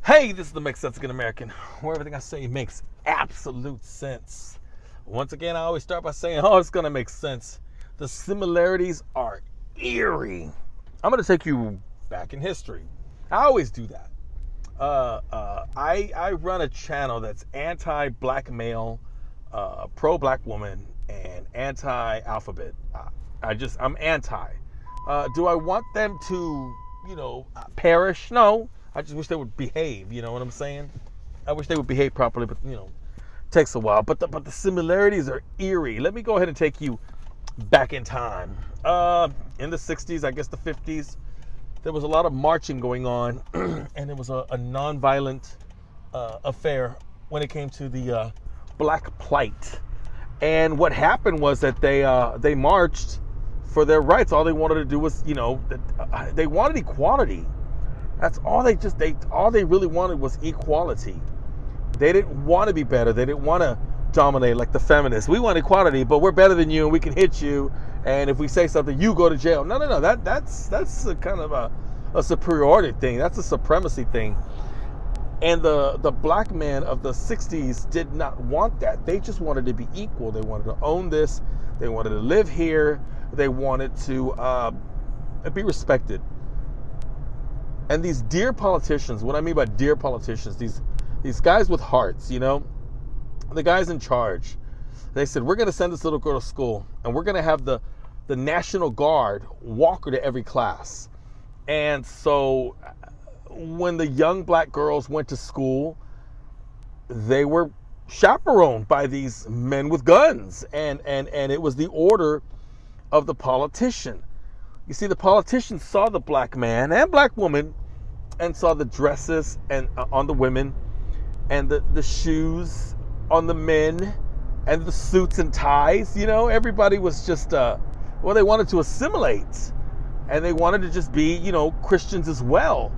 Hey, this is the Make Sense Again American, where everything I say makes absolute sense. Once again, I always start by saying, it's going to make sense. The similarities are eerie. I'm going to take you back in history. I always do that. I run a channel that's anti-black male, pro-black woman, and anti-alphabet. I'm anti. Do I want them to, perish? No. I just wish they would behave, you know what I'm saying? I wish they would behave properly, but, it takes a while. But the similarities are eerie. Let me go ahead and take you back in time. In the 60s, I guess the 50s, there was a lot of marching going on, and it was a nonviolent affair when it came to the black plight. And what happened was that they marched for their rights. All they wanted to do was, they wanted equality. That's all all they really wanted was equality. They didn't want to be better. They didn't want to dominate like the feminists. We want equality, but we're better than you and we can hit you. And if we say something, you go to jail. No. That's a kind of a superiority thing. That's a supremacy thing. And the black man of the 60s did not want that. They just wanted to be equal. They wanted to own this. They wanted to live here. They wanted to be respected. And these dear politicians, what I mean by dear politicians, these guys with hearts, the guys in charge, they said, we're going to send this little girl to school and we're going to have the National Guard walk her to every class. And so when the young black girls went to school, they were chaperoned by these men with guns. And it was the order of the politician. You see, the politicians saw the black man and black woman and saw the dresses and on the women and the shoes on the men and the suits and ties. Everybody was just, they wanted to assimilate and they wanted to just be, Christians as well.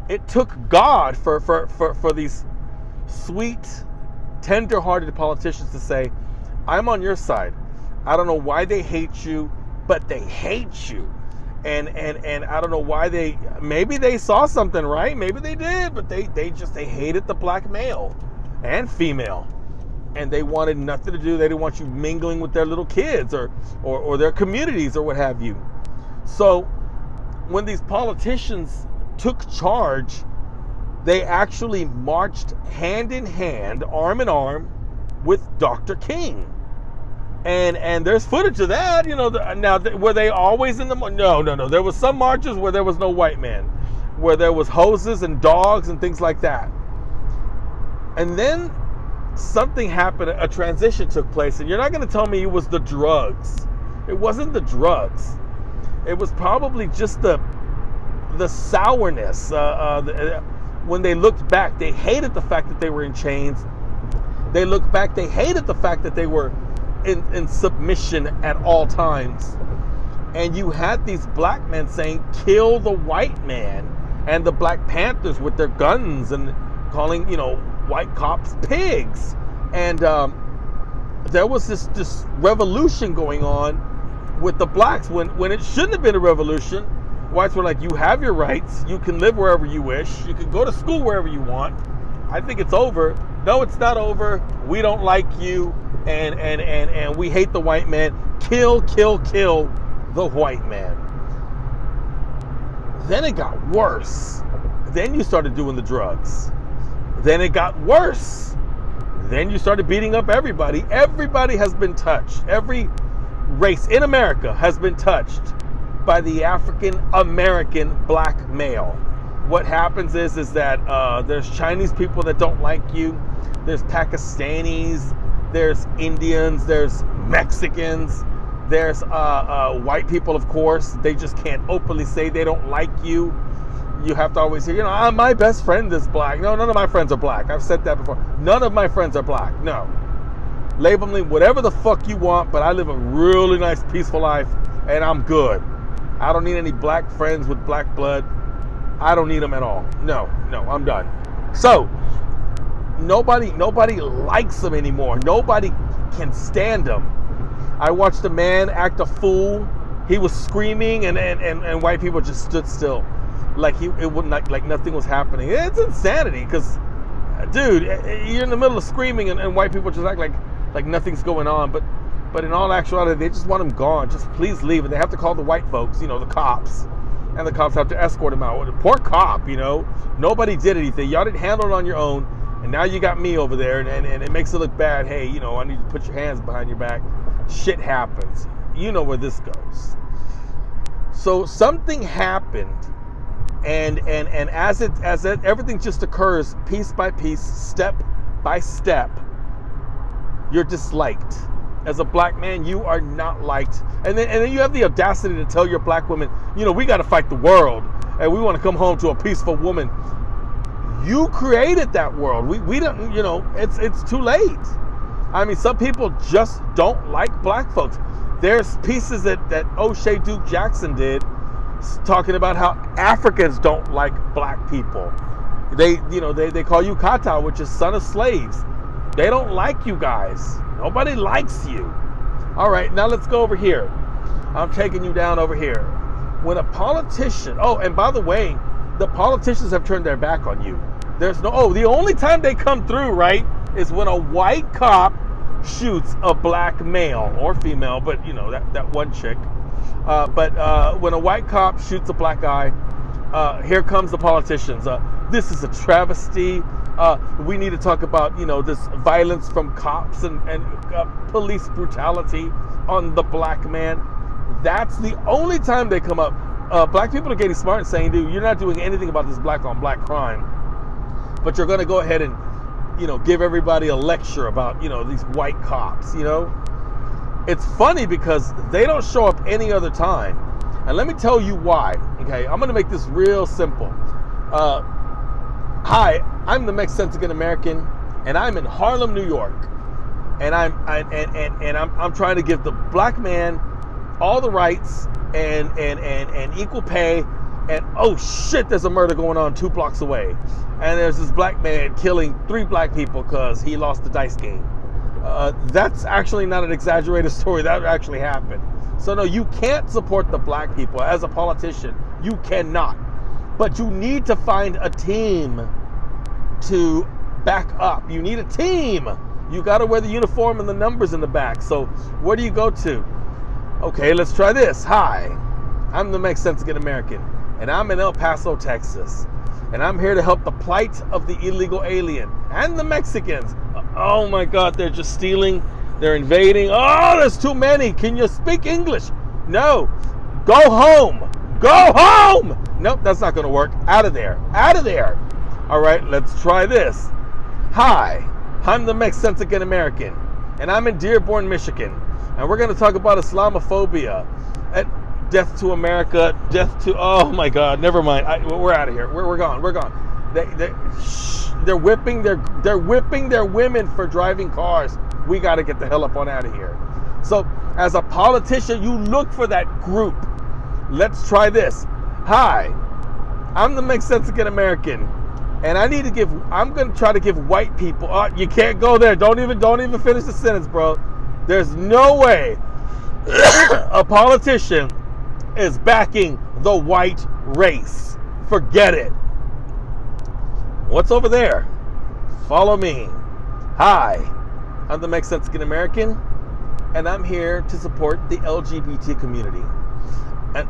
It took God for these sweet, tender-hearted politicians to say, I'm on your side. I don't know why they hate you, but they hate you. And I don't know why maybe they saw something, right? Maybe they did, but they hated the black male and female. And they wanted nothing to do. They didn't want you mingling with their little kids or their communities or what have you. So when these politicians took charge, they actually marched hand in hand, arm in arm with Dr. King. And there's footage of that, now were they always in the, no. There was some marches where there was no white man, where there was hoses and dogs and things like that. And then something happened, a transition took place, and you're not going to tell me it was the drugs. It wasn't the drugs. It was probably just the sourness. When they looked back, they hated the fact that they were in chains. They looked back, they hated the fact that they were in submission at all times. And you had these black men saying, kill the white man, and the Black Panthers with their guns and calling, white cops pigs. And there was this revolution going on with the blacks when it shouldn't have been a revolution. Whites were like, you have your rights, you can live wherever you wish, you can go to school wherever you want. I think it's over. No, it's not over. We don't like you. And we hate the white man. Kill the white man. Then it got worse. Then you started doing the drugs. Then it got worse. Then you started beating up everybody. Everybody has been touched. Every race in America has been touched by the African American black male. What happens is that there's Chinese people that don't like you. There's Pakistanis. There's Indians, there's Mexicans, there's white people, of course. They just can't openly say they don't like you. You have to always hear, my best friend is black. No, none of my friends are black. I've said that before. None of my friends are black. No. Label me whatever the fuck you want, but I live a really nice, peaceful life, and I'm good. I don't need any black friends with black blood. I don't need them at all. No, I'm done. So, Nobody likes them anymore. Nobody can stand them. I watched a man act a fool. He was screaming and white people just stood still. like it wouldn't like nothing was happening. It's insanity because, dude, you're in the middle of screaming and white people just act like nothing's going on. But in all actuality, they just want him gone. Just please leave. And they have to call the white folks, the cops. And the cops have to escort him out. Poor cop, Nobody did anything. Y'all didn't handle it on your own. And now you got me over there. And it makes it look bad. Hey, I need you to put your hands behind your back. Shit happens. You know where this goes. So something happened. And as everything just occurs piece by piece, step by step, you're disliked. As a black man, you are not liked. And then you have the audacity to tell your black women, we got to fight the world and we want to come home to a peaceful woman. You created that world. We don't, it's too late. I mean, some people just don't like black folks. There's pieces that O'Shea Duke Jackson did talking about how Africans don't like black people. They call you Kata, which is son of slaves. They don't like you guys. Nobody likes you. All right, now let's go over here. I'm taking you down over here. When a politician, and by the way, the politicians have turned their back on you. The only time they come through, right, is when a white cop shoots a black male or female, but that one chick. But when a white cop shoots a black guy, here comes the politicians. This is a travesty. We need to talk about, this violence from cops and police brutality on the black man. That's the only time they come up. Black people are getting smart and saying, dude, you're not doing anything about this black on black crime, but you're going to go ahead and, give everybody a lecture about, these white cops, It's funny because they don't show up any other time. And let me tell you why. Okay, I'm going to make this real simple. Hi, I'm the Mexican American, and I'm in Harlem, New York, and I'm trying to give the black man all the rights and equal pay. And oh shit, there's a murder going on 2 blocks away, and there's this black man killing 3 black people because he lost the dice game. That's actually not an exaggerated story. That actually happened. So no, you can't support the black people as a politician. You cannot. But you need to find a team to back up. You need a team. You got to wear the uniform and the numbers in the back. So where do you go to? Okay, let's try this. Hi, I'm the Mexican American, and I'm in El Paso, Texas. And I'm here to help the plight of the illegal alien and the Mexicans. Oh my God, they're just stealing. They're invading. Oh, there's too many. Can you speak English? No. Go home. Go home. Nope, that's not going to work. Out of there. Out of there. All right, let's try this. Hi, I'm the Mexican American, and I'm in Dearborn, Michigan. And we're going to talk about Islamophobia. Death to America. Death to... Oh my God, never mind. We're out of here. We're gone. We're gone. They're whipping their women for driving cars. We got to get the hell up on out of here. So as a politician, you look for that group. Let's try this. Hi, I'm the Mexican American, and I'm going to try to give white people. You can't go there. Don't even finish the sentence, bro. There's no way a politician is backing the white race. Forget it. What's over there? Follow me. Hi, I'm the Mexican American, and I'm here to support the LGBT community. And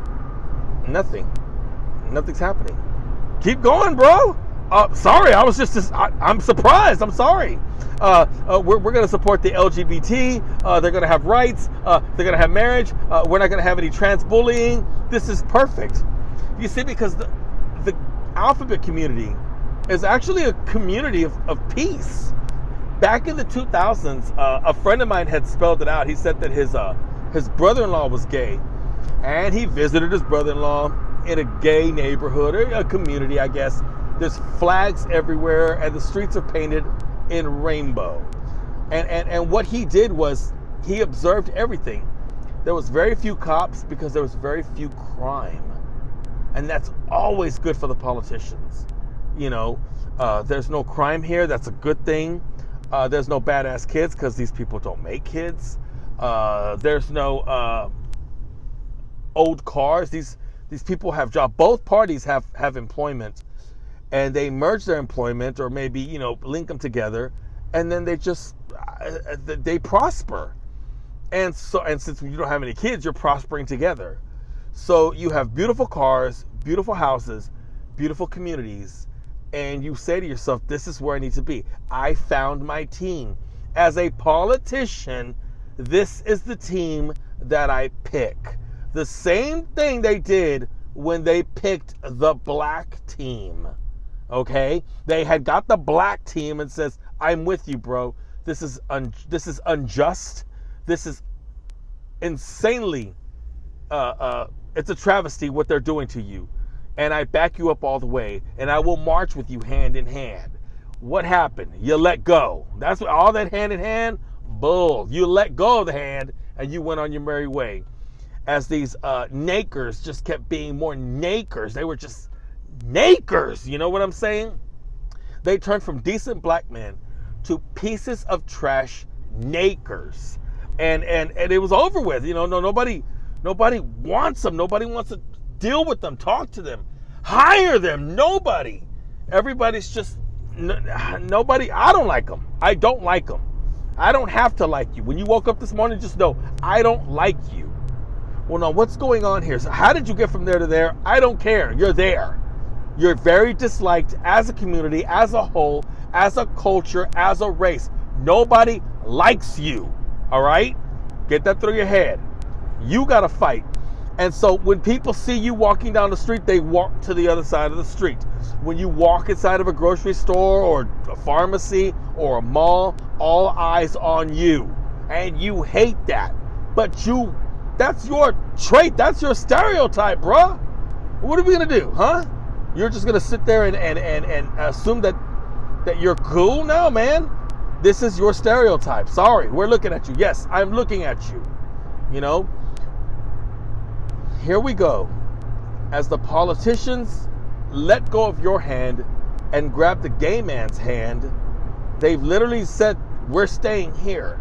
nothing's happening. Keep going, bro. Sorry, I was I'm surprised. I'm sorry. We're going to support the LGBT. They're going to have rights. They're going to have marriage. We're not going to have any trans bullying. This is perfect. You see, because the alphabet community is actually a community of peace. Back in the 2000s, a friend of mine had spelled it out. He said that his brother-in-law was gay, and he visited his brother-in-law in a gay neighborhood, or a community, I guess. There's flags everywhere, and the streets are painted in rainbow. And what he did was he observed everything. There was very few cops because there was very few crime. And that's always good for the politicians. There's no crime here. That's a good thing. There's no badass kids because these people don't make kids. There's no old cars. These These people have jobs. Both parties have employment, and they merge their employment, or maybe link them together, and then they prosper. And since you don't have any kids, you're prospering together. So you have beautiful cars, beautiful houses, beautiful communities, and you say to yourself, this is where I need to be. I found my team. As a politician, this is the team that I pick. The same thing they did when they picked the black team. Okay? They had got the black team and says, I'm with you, bro. This is unjust. This is insanely, it's a travesty what they're doing to you. And I back you up all the way, and I will march with you hand in hand. What happened? You let go. That's what all that hand in hand, bull. You let go of the hand, and you went on your merry way. As these nakers just kept being more nakers. They were just nakers. You know what I'm saying? They turned from decent black men to pieces of trash nakers. And it was over with. Nobody wants them. Nobody wants to deal with them, talk to them, hire them. Nobody. Everybody's just nobody. I don't like them. I don't like them. I don't have to like you. When you woke up this morning, just know I don't like you. Well, now what's going on here? So how did you get from there to there? I don't care. You're there. You're very disliked as a community, as a whole, as a culture, as a race. Nobody likes you. All right? Get that through your head. You got to fight. And so when people see you walking down the street, they walk to the other side of the street. When you walk inside of a grocery store or a pharmacy or a mall, all eyes on you. And you hate that. But that's your trait. That's your stereotype, bruh. What are we going to do, huh? You're just going to sit there and assume that you're cool now, man? This is your stereotype. Sorry, we're looking at you. Yes, I'm looking at you. Here we go. As the politicians let go of your hand and grab the gay man's hand, they've literally said, we're staying here.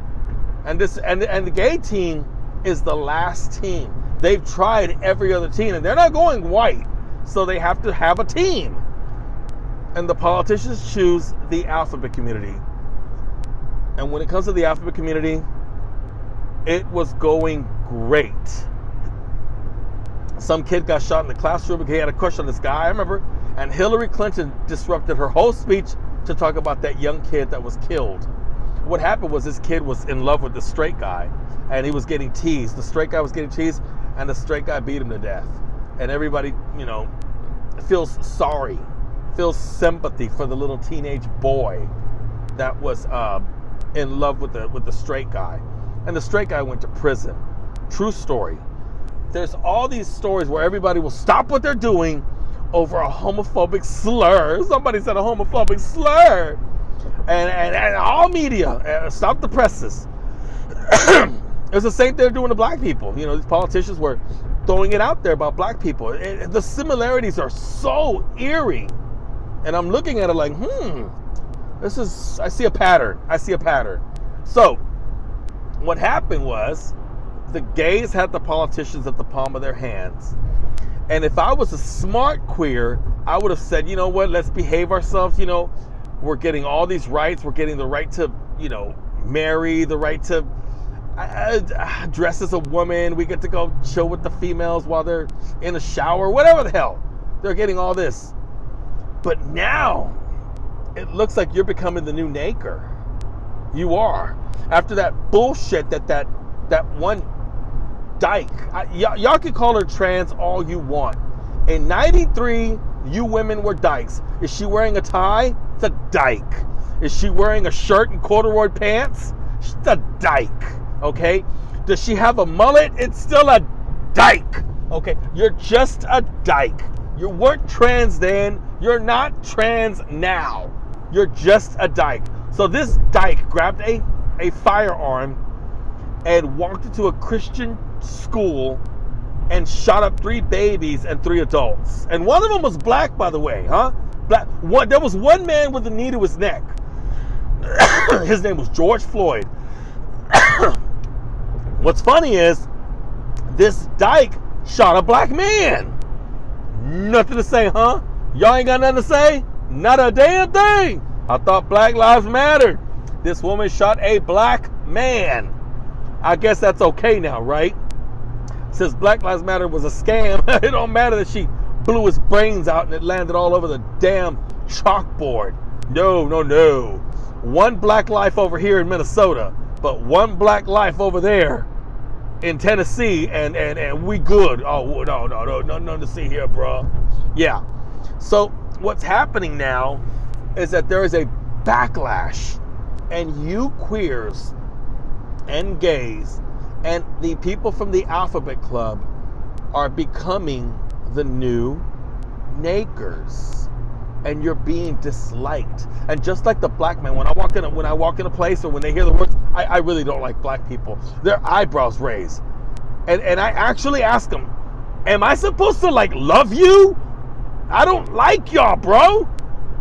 And the gay team is the last team. They've tried every other team, and they're not going white, so they have to have a team. And the politicians choose the alphabet community. And when it comes to the alphabet community, it was going great. Some kid got shot in the classroom because he had a crush on this guy, I remember. And Hillary Clinton disrupted her whole speech to talk about that young kid that was killed. What happened was this kid was in love with the straight guy, and he was getting teased. The straight guy was getting teased, and the straight guy beat him to death. And everybody, feels sorry, feels sympathy for the little teenage boy that was in love with the straight guy. And the straight guy went to prison. True story. There's all these stories where everybody will stop what they're doing over a homophobic slur. Somebody said a homophobic slur. And all media, stop the presses. It's the same thing they're doing to black people. These politicians were throwing it out there about black people. The similarities are so eerie. And I'm looking at it like, I see a pattern. So what happened was, the gays had the politicians at the palm of their hands. And if I was a smart queer, I would have said, you know what, let's behave ourselves. We're getting all these rights. We're getting the right to, marry, the right to dress as a woman. We get to go chill with the females while they're in the shower, whatever the hell. They're getting all this. But now it looks like you're becoming the new naker. You are. After that bullshit that one dyke, y'all can call her trans all you want. In 93, you women were dykes. Is she wearing a tie? It's a dyke. Is she wearing a shirt and corduroy pants? She's a dyke. Okay? Does she have a mullet? It's still a dyke. Okay? You're just a dyke. You weren't trans then. You're not trans now. You're just a dyke. So this dyke grabbed a firearm and walked into a Christian school and shot up 3 babies and 3 adults. And one of them was black, by the way, huh? Black. There was one man with a knee to his neck. His name was George Floyd. What's funny is this dyke shot a black man. Nothing to say, huh? Y'all ain't got nothing to say? Not a damn thing. I thought Black Lives Mattered. This woman shot a black man. I guess that's okay now, right? Since Black Lives Matter was a scam, it don't matter that she blew his brains out and it landed all over the damn chalkboard. No. One black life over here in Minnesota, but one black life over there in Tennessee, and we good. Oh, no, nothing to see here, bro. Yeah. So what's happening now is that there is a backlash, and you queers and gays and the people from the Alphabet Club are becoming the new nakers, and you're being disliked. And just like the black man, when I walk in a place, or when they hear the words, I really don't like black people, their eyebrows raise, and I actually ask them, am I supposed to like love you? I don't like y'all, bro.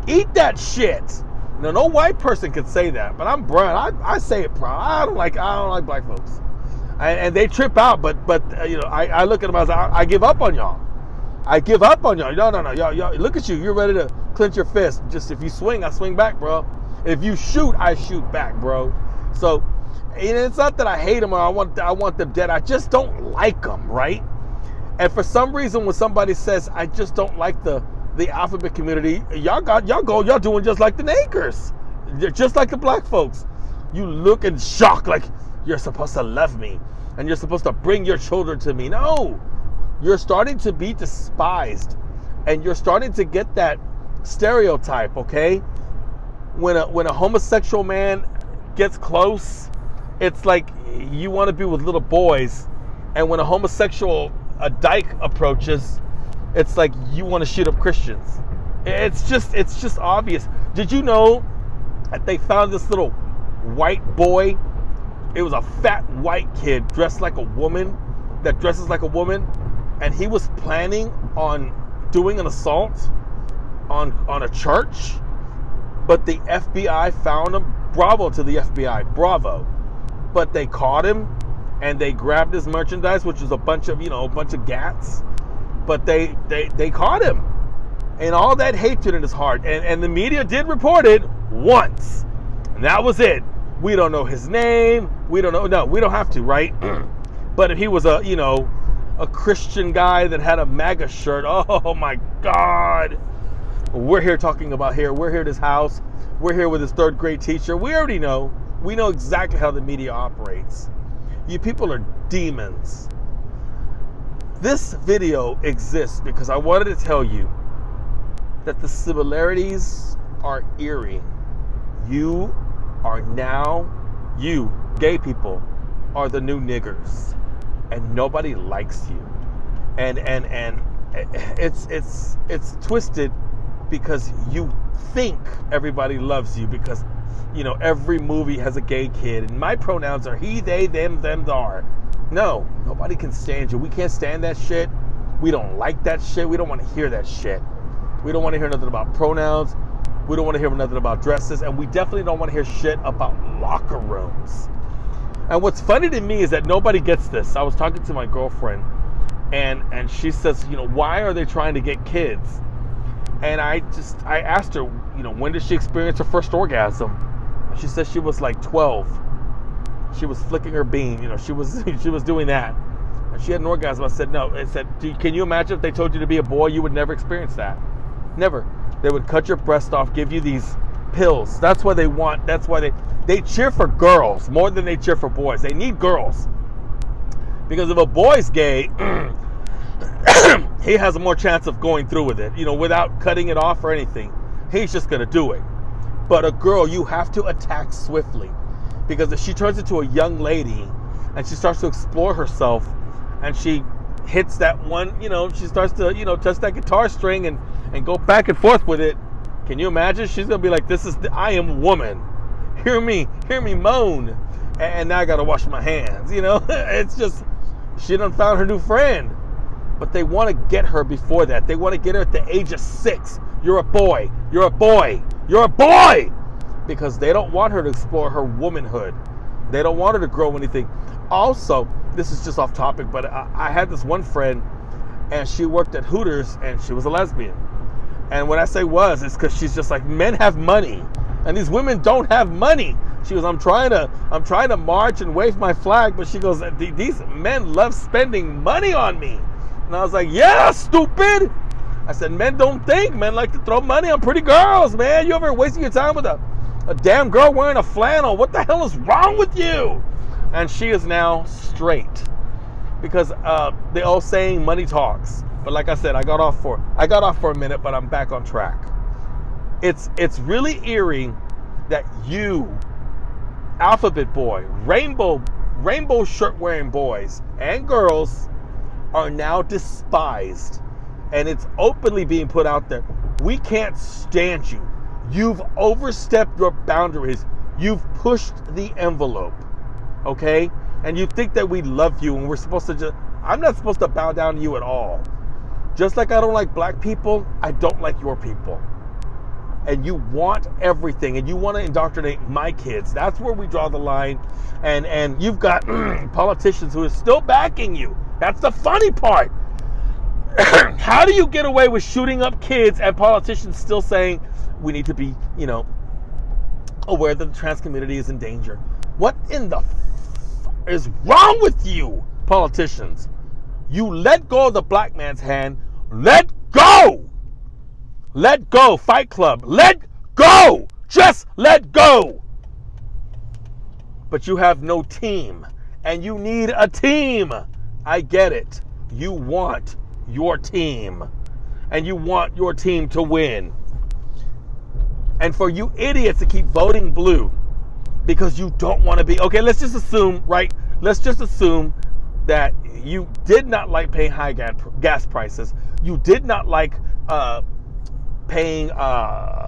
Eat that shit. Now, no white person can say that, but I'm brown. I say it proud. I don't like black folks, and they trip out. But I look at them as I give up on y'all. I give up on y'all. No. Y'all, look at you. You're ready to clench your fist. Just if you swing, I swing back, bro. If you shoot, I shoot back, bro. So, it's not that I hate them or I want them dead. I just don't like them, right? And for some reason, when somebody says I just don't like the alphabet community, y'all doing just like the nakers, just like the black folks. You look in shock, like you're supposed to love me and you're supposed to bring your children to me. No, you're starting to be despised, and you're starting to get that stereotype. Okay, when a homosexual man gets close, it's like you want to be with little boys, and when a dyke approaches, it's like you want to shoot up Christians. It's just obvious. Did you know that they found this little white boy? It was a fat white kid dressed like a woman, that dresses like a woman, and he was planning on doing an assault on a church, but the FBI found him. Bravo to the FBI, bravo. But they caught him, and they grabbed his merchandise, which was a bunch of gats. But they caught him, and all that hatred in his heart, and the media did report it once, and that was it. We don't know his name. We don't know. No, we don't have to, right? But if he was a Christian guy that had a MAGA shirt, oh my God. We're here talking about here. We're here at his house. We're here with his third grade teacher. We already know. We know exactly how the media operates. You people are demons. This video exists because I wanted to tell you that the similarities are eerie. You gay people, are the new niggers, and nobody likes you. And it's twisted because you think everybody loves you because every movie has a gay kid, and my pronouns are he, they, them, thar. No, nobody can stand you. We can't stand that shit. We don't like that shit. We don't want to hear that shit. We don't want to hear nothing about pronouns. We don't want to hear nothing about dresses. And we definitely don't want to hear shit about locker rooms. And what's funny to me is that nobody gets this. I was talking to my girlfriend, and she says, why are they trying to get kids? And I asked her, when did she experience her first orgasm? She said she was like 12. She was flicking her bean, she was doing that, and she had an orgasm. I said, no. I said, can you imagine if they told you to be a boy? You would never experience that. Never. They would cut your breast off, give you these pills. That's why they cheer for girls more than they cheer for boys. They need girls, because if a boy's gay, he has a more chance of going through with it, without cutting it off or anything. He's just gonna do it. But a girl, you have to attack swiftly. Because if she turns into a young lady and she starts to explore herself and she hits that one, she starts to, touch that guitar string and go back and forth with it. Can you imagine? She's going to be like, I am woman. Hear me moan. And now I got to wash my hands. It's just, she done found her new friend. But they want to get her before that. They want to get her at the age of 6. You're a boy. You're a boy. You're a boy. Because they don't want her to explore her womanhood. They don't want her to grow anything. Also, this is just off topic, but I had this one friend, and she worked at Hooters, and she was a lesbian. And when I say was, it's because she's just like, men have money, and these women don't have money. She goes, I'm trying to march and wave my flag, but she goes, these men love spending money on me. And I was like, yeah, stupid. I said, men don't think. Men like to throw money on pretty girls, man. You ever wasting your time with a damn girl wearing a flannel? What the hell is wrong with you? And she is now straight because the old saying, money talks. But like I said, I got off for a minute, but I'm back on track. It's really eerie that you, alphabet boy, rainbow shirt wearing boys and girls are now despised, and it's openly being put out there. We can't stand you. You've overstepped your boundaries. You've pushed the envelope. Okay? And you think that we love you and we're supposed to I'm not supposed to bow down to you at all. Just like I don't like black people, I don't like your people. And you want everything, and you want to indoctrinate my kids. That's where we draw the line. And you've got politicians who are still backing you. That's the funny part. How do you get away with shooting up kids and politicians still saying we need to be, aware that the trans community is in danger? What in the is wrong with you, politicians? You let go of the black man's hand. Let go. Let go, Fight Club. Let go. Just let go. But you have no team, and you need a team. I get it. You want your team, and you want your team to win. And for you idiots to keep voting blue because you don't want to be, okay, let's just assume that you did not like paying high gas prices. You did not like paying a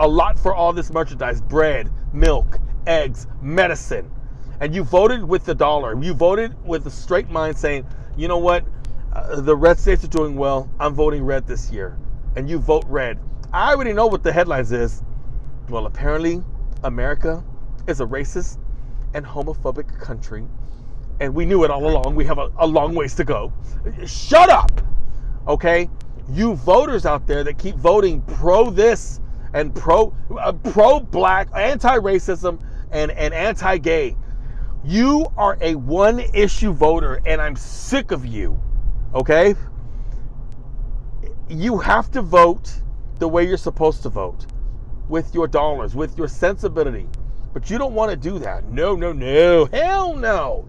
lot for all this merchandise, bread, milk, eggs, medicine. And you voted with the dollar. You voted with a straight mind saying, you know what? The red states are doing well. I'm voting red this year. And you vote red. I already know what the headlines is. Well, apparently America is a racist and homophobic country. And we knew it all along. We have a long ways to go. Shut up. Okay? You voters out there that keep voting pro this and pro black, anti-racism and anti-gay. You are a one issue voter, and I'm sick of you. Okay? You have to vote the way you're supposed to vote, with your dollars, with your sensibility. But you don't want to do that. No. Hell no.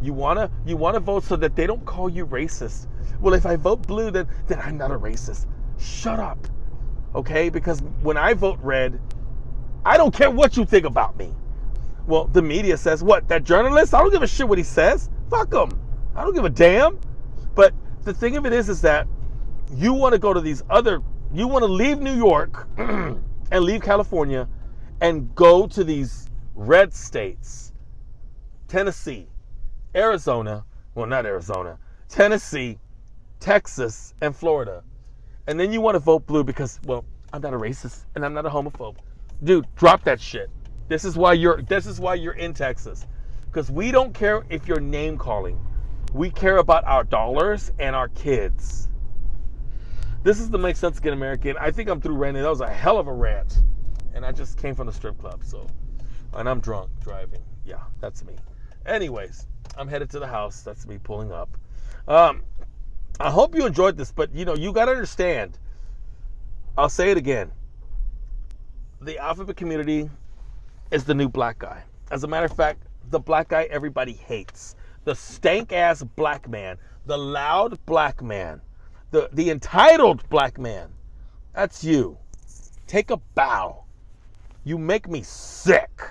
You wanna vote so that they don't call you racist. Well, if I vote blue, then I'm not a racist. Shut up. Okay? Because when I vote red, I don't care what you think about me. Well, the media says, what? That journalist? I don't give a shit what he says. Fuck him. I don't give a damn. But the thing of it is that you want to go to you want to leave New York and leave California and go to these red states. Tennessee, Arizona, well, not Arizona, Tennessee, Texas, and Florida. And then you want to vote blue because, well, I'm not a racist and I'm not a homophobe. Dude, drop that shit. This is why you're in Texas. Because we don't care if you're name calling. We care about our dollars and our kids. This is the Make Sense Again American. I think I'm through ranting. That was a hell of a rant. And I just came from the strip club, and I'm drunk driving. Yeah, that's me. Anyways, I'm headed to the house. That's me pulling up. I hope you enjoyed this, but you got to understand. I'll say it again. The alphabet community is the new black guy. As a matter of fact, the black guy everybody hates. The stank-ass black man. The loud black man. The entitled black man. That's you. Take a bow. You make me sick.